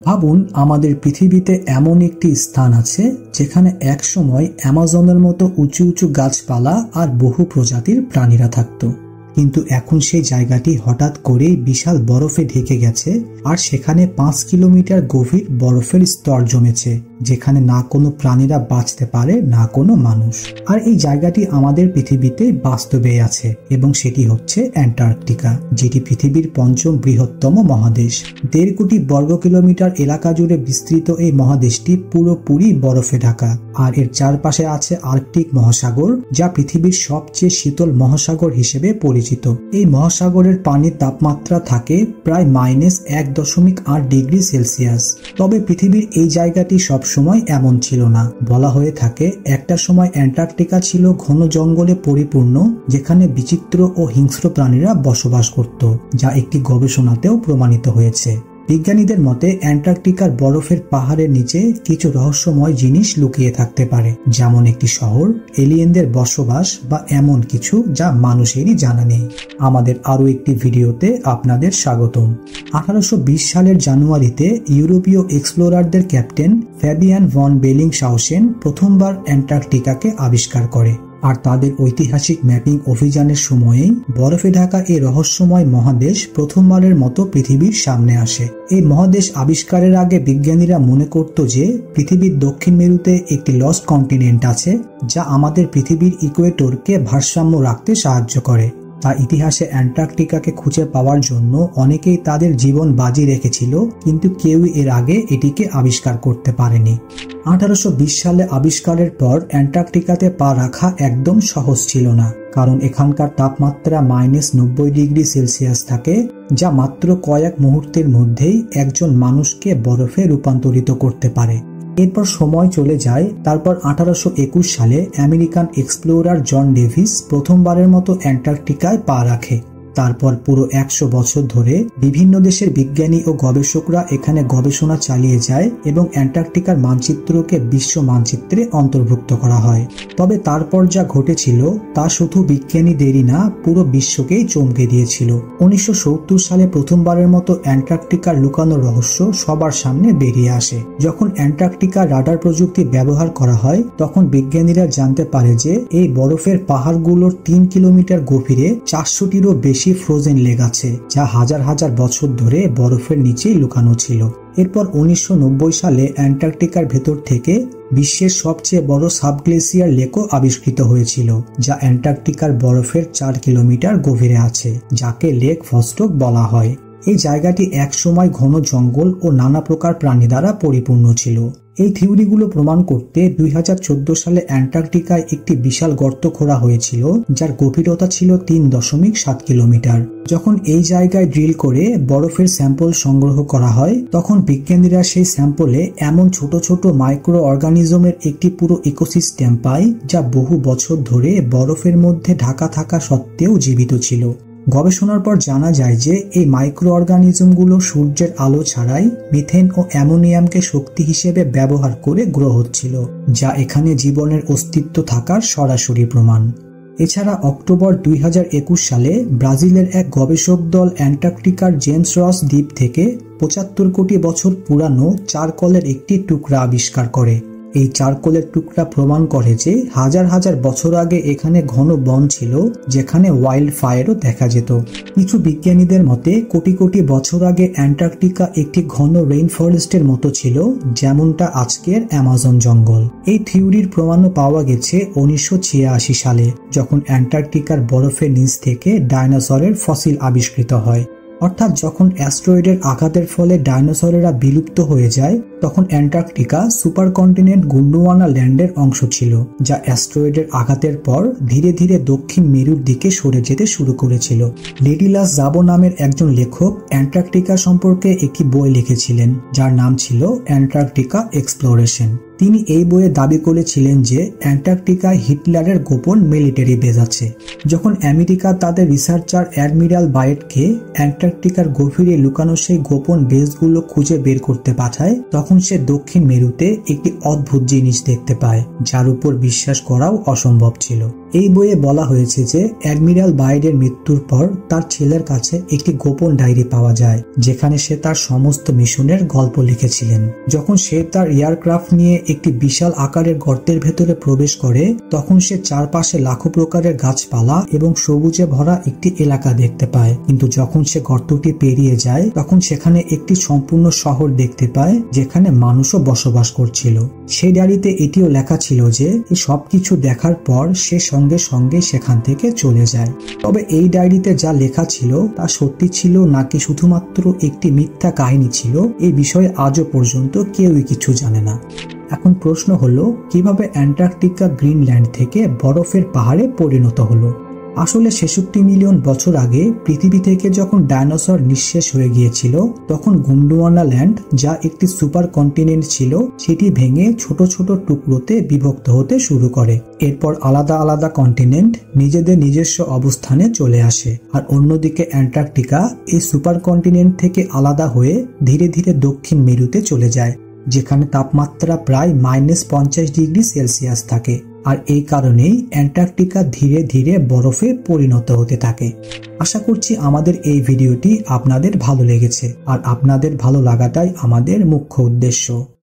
ভাবুন, আমাদের পৃথিবীতে এমন একটি স্থান আছে যেখানে একসময় অ্যামাজনের মতো উঁচু উঁচু গাছপালা আর বহু প্রজাতির প্রাণীরা থাকত, কিন্তু এখন সেই জায়গাটি হঠাৎ করেই বিশাল বরফে ঢেকে গেছে আর সেখানে 5 কিলোমিটার গভীর বরফের স্তর জমেছে, যেখানে না কোনো প্রাণীরা বাঁচতে পারে না কোনো মানুষ। আর এই জায়গাটি আমাদের পৃথিবীতে বাস্তবে আছে এবং সেটি হচ্ছে অ্যান্টার্কটিকা, যেটি পৃথিবীর 5ম বৃহত্তম মহাদেশ। 1.5 কোটি বর্গ কিলোমিটার এলাকা জুড়ে বিস্তৃত এই মহাদেশটি পুরোপুরি বরফে ঢাকা, আর এর চারপাশে আছে আর্কটিক মহাসাগর, যা পৃথিবীর সবচেয়ে শীতল মহাসাগর হিসেবে পরিচিত। এই মহাসাগরের পানির তাপমাত্রা থাকে প্রায় -1.8 ডিগ্রি সেলসিয়াস। তবে পৃথিবীর এই জায়গাটি সবসময় এমন ছিল না। বলা হয়ে থাকে একটা সময় অ্যান্টার্কটিকা ছিল ঘন জঙ্গলে পরিপূর্ণ, যেখানে বিচিত্র ও হিংস্র প্রাণীরা বসবাস করত, যা একটি গবেষণাতেও প্রমাণিত হয়েছে। বিজ্ঞানীদের মতে অ্যান্টার্কটিকার বরফের পাহাড়ের নিচে কিছু রহস্যময় জিনিস লুকিয়ে থাকতে পারে, যেমন একটি শহর, এলিয়েনদের বসবাস বা এমন কিছু যা মানুষেরই জানা নেই। আমাদের আরও একটি ভিডিওতে আপনাদের স্বাগতম। 1820 সালের জানুয়ারিতে ইউরোপীয় এক্সপ্লোরারদের ক্যাপ্টেন ফ্যাবিয়ান ভন বেলিংশাউসেন প্রথমবার অ্যান্টার্কটিকাকে আবিষ্কার করে, আর তাদের ঐতিহাসিক ম্যাপিং অভিযানের সময়েই বরফে ঢাকা এই রহস্যময় মহাদেশ প্রথমবারের মতো পৃথিবীর সামনে আসে। এই মহাদেশ আবিষ্কারের আগে বিজ্ঞানীরা মনে করত যে পৃথিবীর দক্ষিণ মেরুতে একটি লস্ট কন্টিনেন্ট আছে, যা আমাদের পৃথিবীর ইকুয়েটরকে ভারসাম্য রাখতে সাহায্য করে। তা ইতিহাসে অ্যান্টার্কটিকাকে খুঁজে পাওয়ার জন্য অনেকেই তাদের জীবন বাজি রেখেছিল, কিন্তু কেউই এর আগে এটিকে আবিষ্কার করতে পারেনি। 1820 সালে আবিষ্কারের পর অ্যান্টার্কটিকাতে পা রাখা একদম সহজ ছিল না, কারণ এখানকার তাপমাত্রা -90 ডিগ্রি সেলসিয়াস থাকে, যা মাত্র কয়েক মুহূর্তের মধ্যেই একজন মানুষকে বরফে রূপান্তরিত করতে পারে। এরপর সময় চলে যায়। তারপর 1821 সালে আমেরিকান এক্সপ্লোরার জন ডেভিস প্রথমবারের মতো অ্যান্টার্কটিকায় পা রাখে। তারপর পুরো 100 বছর ধরে বিভিন্ন দেশের বিজ্ঞানী ও গবেষকরা এখানে গবেষণা চালিয়ে যায় এবং অ্যান্টার্কটিকার মানচিত্রকে বিশ্ব মানচিত্রে অন্তর্ভুক্ত করা হয়। তবে তারপর যা ঘটেছিল তা শুধু বিজ্ঞানীদেরই না, পুরো বিশ্বকেই চমকে দিয়েছিল। 1970 সালে প্রথমবারের মতো অ্যান্টার্কটিকার লুকানো রহস্য সবার সামনে বেরিয়ে আসে। যখন অ্যান্টার্কটিকা রাডার প্রযুক্তি ব্যবহার করা হয়, তখন বিজ্ঞানীরা জানতে পারে যে এই বরফের পাহাড়গুলোর 3 কিলোমিটার গভীরে 400টিরও বেশি ফ্রোজেন লেক আছে, যা হাজার হাজার বছর ধরে বরফের নিচেই লুকানো ছিল। এরপর 1990 সালে অ্যান্টার্কটিকার ভেতর থেকে বিশ্বের সবচেয়ে বড় সাবগ্লেসিয়ার লেকও আবিষ্কৃত হয়েছিল, যা অ্যান্টার্কটিকার বরফের 4 কিলোমিটার গভীরে আছে, যাকে লেক ভস্টক বলা হয়। এই জায়গাটি একসময় ঘন জঙ্গল ও নানা প্রকার প্রাণী দ্বারা পরিপূর্ণ ছিল। এই থিওরিগুলো প্রমাণ করতে 2014 সালে অ্যান্টার্কটিকায় একটি বিশাল গর্ত খোঁড়া হয়েছিল, যার গভীরতা ছিল 3.7 কিলোমিটার। যখন এই জায়গায় ড্রিল করে বরফের স্যাম্পল সংগ্রহ করা হয়, তখন বিজ্ঞানীরা সেই স্যাম্পলে এমন ছোট ছোট মাইক্রো অর্গানিজমের একটি পুরো ইকোসিস্টেম পায়, যা বহু বছর ধরে বরফের মধ্যে ঢাকা থাকা সত্ত্বেও জীবিত ছিল। গবেষণার পর জানা যায় যে এই মাইক্রো অর্গানিজমগুলো সূর্যের আলো ছাড়াই মিথেন ও অ্যামোনিয়ামকে শক্তি হিসেবে ব্যবহার করে গ্রো হচ্ছিল, যা এখানে জীবনের অস্তিত্ব থাকার সরাসরি প্রমাণ। এছাড়া অক্টোবর 2021 সালে ব্রাজিলের এক গবেষক দল অ্যান্টার্কটিকার জেমস রস দ্বীপ থেকে 75 কোটি বছর পুরানো চারকোলের একটি টুকরা আবিষ্কার করে। এই চারকোলের টুকরা প্রমাণ করে যে হাজার হাজার বছর আগে এখানে ঘন বন ছিল, যেখানে ওয়াইল্ড ফায়ারও দেখা যেত। কিছু বিজ্ঞানীদের মতে কোটি কোটি বছর আগে অ্যান্টার্কটিকা একটি ঘন রেইন ফরেস্টের মতো ছিল, যেমনটা আজকের অ্যামাজন জঙ্গল। এই থিওরির প্রমাণও পাওয়া গেছে 1986 সালে, যখন অ্যান্টার্কটিকার বরফের নিচ থেকে ডাইনোসরের ফসিল আবিষ্কৃত হয়। অর্থাৎ যখন অ্যাস্ট্রয়েডের আঘাতের ফলে ডাইনোসরেরা বিলুপ্ত হয়ে যায়, তখন অ্যান্টার্কটিকা সুপার কন্টিনেন্ট গোন্ডোয়ানা ল্যান্ডের অংশ ছিল, যা অ্যাস্ট্রয়েডের আঘাতের পর ধীরে ধীরে দক্ষিণ মেরুর দিকে সরে যেতে শুরু করেছিল। লেডিলাস জাবো নামের একজন লেখক অ্যান্টার্কটিকা সম্পর্কে একটি বই লিখেছিলেন, যার নাম ছিল অ্যান্টার্কটিকা এক্সপ্লোরেশন। তিনি এই বইয়ে দাবি করেছিলেন যে অ্যান্টার্কটিকায় হিটলারের গোপন মিলিটারি বেজ আছে। যখন আমেরিকা তাদের রিসার্চার অ্যাডমিরাল বায়েটকে অ্যান্টার্কটিকার গভীরে লুকানো সেই গোপন বেজগুলো খুঁজে বের করতে পাঠায়, তখন সে দক্ষিণ মেরুতে একটি অদ্ভুত জিনিস দেখতে পায়, যার উপর বিশ্বাস করাও অসম্ভব ছিল। এই বইয়ে বলা হয়েছে যে অ্যাডমিরাল বায়েডের মৃত্যুর পর তার ছেলের কাছে একটি গোপন ডায়েরি পাওয়া যায়, যেখানে সে তার সমস্ত মিশনের গল্প লিখেছিলেন। যখন সে তার এয়ারক্রাফট নিয়ে একটি বিশাল আকারের গর্তের ভেতরে প্রবেশ করে, তখন সে চারপাশে লাখো প্রকারের গাছপালা এবং সবুজে ভরা একটি এলাকা দেখতে পায়। কিন্তু যখন সে গর্তটি পেরিয়ে যায়, তখন সেখানে একটি সম্পূর্ণ শহর দেখতে পায়, যেখানে মানুষও বসবাস করছিল। সেই ডায়েরিতে এটিও লেখা ছিল যে এই সবকিছু দেখার পর সে সঙ্গে সঙ্গে সেখান থেকে চলে যায়। তবে এই ডায়েরিতে যা লেখা ছিল তা সত্যি ছিল নাকি শুধুমাত্র একটি মিথ্যা কাহিনী ছিল, এই বিষয়ে আজও পর্যন্ত কেউই কিছু জানে না। এখন প্রশ্ন হলো, কিভাবে অ্যান্টার্কটিকা গ্রিনল্যান্ড থেকে বরফের পাহাড়ে পরিণত হলো? আসলে 66 মিলিয়ন বছর আগে পৃথিবী থেকে যখন ডায়নোসর নিঃশেষ হয়ে গিয়েছিল, তখন গোন্ডওয়ানা ল্যান্ড, যা একটি সুপার কন্টিনেন্ট ছিল, সেটি ভেঙে ছোট ছোট টুকরোতে বিভক্ত হতে শুরু করে। এরপর আলাদা আলাদা কন্টিনেন্ট নিজেদের নিজস্ব অবস্থানে চলে আসে, আর অন্যদিকে অ্যান্টার্কটিকা এই সুপার কন্টিনেন্ট থেকে আলাদা হয়ে ধীরে ধীরে দক্ষিণ মেরুতে চলে যায়, যেখানে তাপমাত্রা প্রায় -50 ডিগ্রি সেলসিয়াস থাকে। আর এই কারণেই অ্যান্টার্কটিকা ধীরে ধীরে বরফে পরিণত হতে থাকে। আশা করছি আমাদের এই ভিডিওটি আপনাদের ভালো লেগেছে, আর আপনাদের ভালো লাগাটাই আমাদের মুখ্য উদ্দেশ্য।